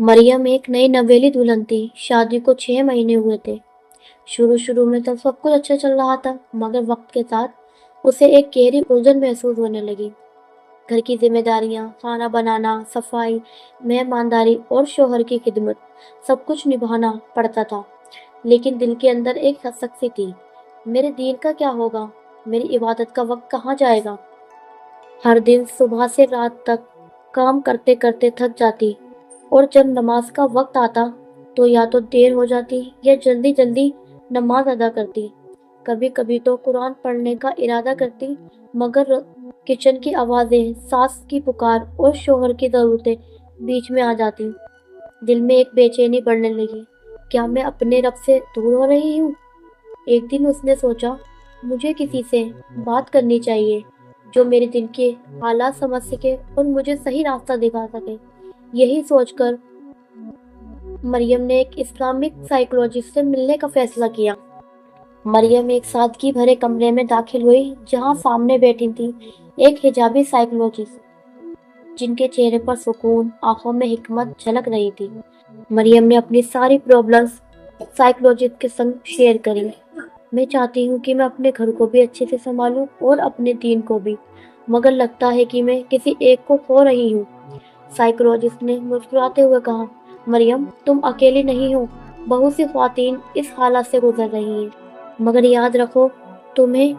مریم ایک نئی نویلی دلہن تھی۔ شادی کو 6 مہینے ہوئے تھے۔ شروع میں تو سب کچھ اچھا چل رہا تھا، مگر وقت کے ساتھ اسے ایک گہری الجھن محسوس ہونے لگی۔ گھر کی ذمہ داریاں، کھانا بنانا، صفائی، مہمانداری اور شوہر کی خدمت، سب کچھ نبھانا پڑتا تھا۔ لیکن دل کے اندر ایک خستگی تھی۔ میرے دین کا کیا ہوگا؟ میری عبادت کا وقت کہاں جائے گا؟ ہر دن صبح سے رات تک کام کرتے کرتے تھک جاتی، اور جب نماز کا وقت آتا تو یا تو دیر ہو جاتی یا جلدی جلدی نماز ادا کرتی۔ کبھی کبھی تو قرآن پڑھنے کا ارادہ کرتی، مگر کچن کی آوازیں، ساس کی پکار اور شوہر کی ضرورتیں بیچ میں آ جاتی۔ دل میں ایک بے چینی بڑھنے لگی۔ کیا میں اپنے رب سے دور ہو رہی ہوں؟ ایک دن اس نے سوچا، مجھے کسی سے بات کرنی چاہیے جو میرے دل کے حالات سمجھ سکے اور مجھے صحیح راستہ دکھا سکے۔ یہی سوچ کر مریم نے ایک اسلامک سائیکولوجسٹ سے ملنے کا فیصلہ کیا۔ مریم ایک سادگی بھرے کمرے میں داخل ہوئی، جہاں سامنے بیٹھی تھی ایک حجابی سائیکولوجسٹ، جن کے چہرے پر سکون، آنکھوں میں حکمت جھلک رہی تھی۔ مریم نے اپنی ساری پرابلمز سائیکولوجسٹ کے سنگ شیئر کری۔ میں چاہتی ہوں کہ میں اپنے گھر کو بھی اچھے سے سنبھالوں اور اپنے دین کو بھی، مگر لگتا ہے کہ میں کسی ایک کو کھو رہی ہوں۔ سائیکولوجسٹ نے مسکراتے ہوئے کہا، مریم، تم اکیلی نہیں ہو، بہت سی خواتین اس حالت سے گزر رہی ہیں، مگر یاد رکھو، تمہیں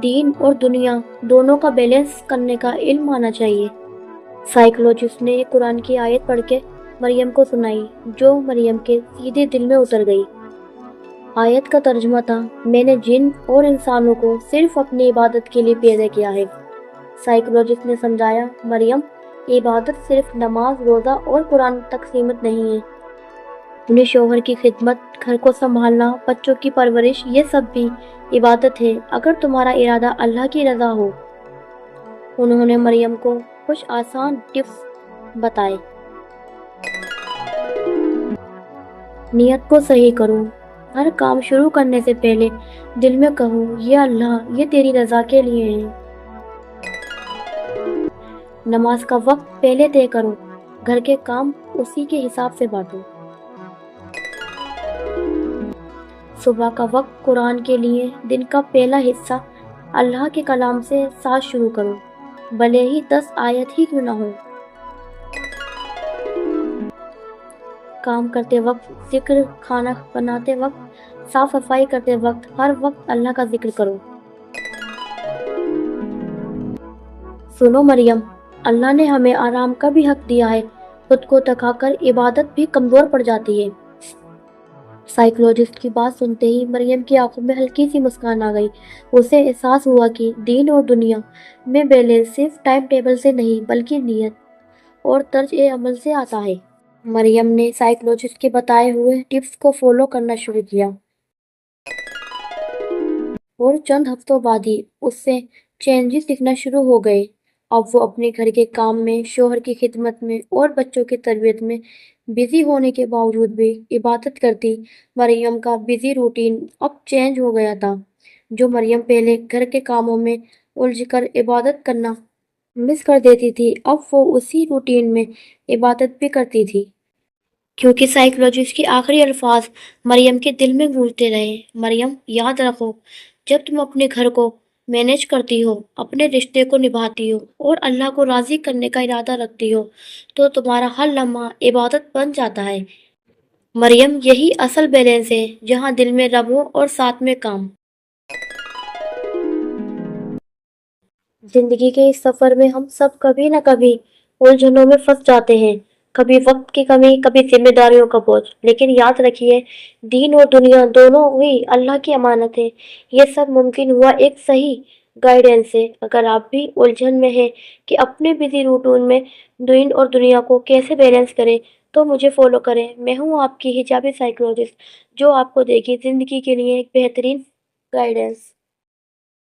دین اور دنیا دونوں کا بیلنس کرنے کا علم آنا چاہیے۔ سائیکولوجسٹ نے ایک قرآن کی آیت پڑھ کے مریم کو سنائی، جو مریم کے سیدھے دل میں اتر گئی۔ آیت کا ترجمہ تھا، میں نے جن اور انسانوں کو صرف اپنی عبادت کے لیے پیدا کیا ہے۔ سائیکولوجسٹ نے سمجھایا، مریم، عبادت صرف نماز، روزہ اور قرآن تک سیمت نہیں ہے۔ اپنے شوہر کی خدمت، گھر کو سنبھالنا، بچوں کی پرورش، یہ سب بھی عبادت ہے، اگر تمہارا ارادہ اللہ کی رضا ہو۔ انہوں نے مریم کو کچھ آسان ٹپس بتائے۔ نیت کو صحیح کرو۔ ہر کام شروع کرنے سے پہلے دل میں کہو، یا اللہ، یہ تیری رضا کے لیے ہے۔ نماز کا وقت پہلے طے کرو، گھر کے کام اسی کے حساب سے بانٹو۔ صبح کا وقت قرآن کے لیے، دن کا پہلا حصہ اللہ کے کلام سے ساتھ شروع کرو، بھلے ہی 10 آیت ہی کیوں نہ ہو۔ کام کرتے وقت ذکر، کھانا بناتے وقت، صاف صفائی کرتے وقت، ہر وقت اللہ کا ذکر کرو۔ سنو مریم، اللہ نے ہمیں آرام کا بھی حق دیا ہے، خود کو تھکا کر عبادت بھی کمزور پڑ جاتی ہے۔ سائیکولوجسٹ کی بات سنتے ہی مریم کی آنکھوں میں ہلکی سی مسکان آ گئی۔ اسے احساس ہوا کہ دین اور دنیا میں بیلنس صرف ٹائم ٹیبل سے نہیں، بلکہ نیت اور طرز عمل سے آتا ہے۔ مریم نے سائیکولوجسٹ کے بتائے ہوئے ٹپس کو فالو کرنا شروع کیا، اور چند ہفتوں بعد ہی اس سے چینجز دکھنا شروع ہو گئے۔ اب وہ اپنے گھر کے کام میں، شوہر کی خدمت میں اور بچوں کی تربیت میں بزی ہونے کے باوجود بھی عبادت کرتی۔ مریم کا بزی روٹین اب چینج ہو گیا تھا۔ جو مریم پہلے گھر کے کاموں میں الجھ کر عبادت کرنا مس کر دیتی تھی، اب وہ اسی روٹین میں عبادت بھی کرتی تھی، کیونکہ سائیکولوجسٹ کے آخری الفاظ مریم کے دل میں گونجتے رہے۔ مریم، یاد رکھو، جب تم اپنے گھر کو مینیج کرتی ہو، اپنے رشتے کو نبھاتی ہو اور اللہ کو راضی کرنے کا ارادہ رکھتی ہو، تو تمہارا ہر لمحہ عبادت بن جاتا ہے۔ مریم، یہی اصل بیلنس ہے، جہاں دل میں رب ہو اور ساتھ میں کام۔ زندگی کے اس سفر میں ہم سب کبھی نہ کبھی الجھنوں میں پھنس جاتے ہیں، کبھی وقت کی کمی، کبھی ذمہ داریوں کا بوجھ، لیکن یاد رکھیے، دین اور دنیا دونوں ہی اللہ کی امانت ہے۔ یہ سب ممکن ہوا ایک صحیح گائیڈنس سے۔ اگر آپ بھی الجھن میں ہیں کہ اپنے بزی روٹین میں دین اور دنیا کو کیسے بیلنس کریں، تو مجھے فالو کریں۔ میں ہوں آپ کی حجابی سائیکولوجسٹ، جو آپ کو دے گی زندگی کے لیے ایک بہترین گائیڈنس۔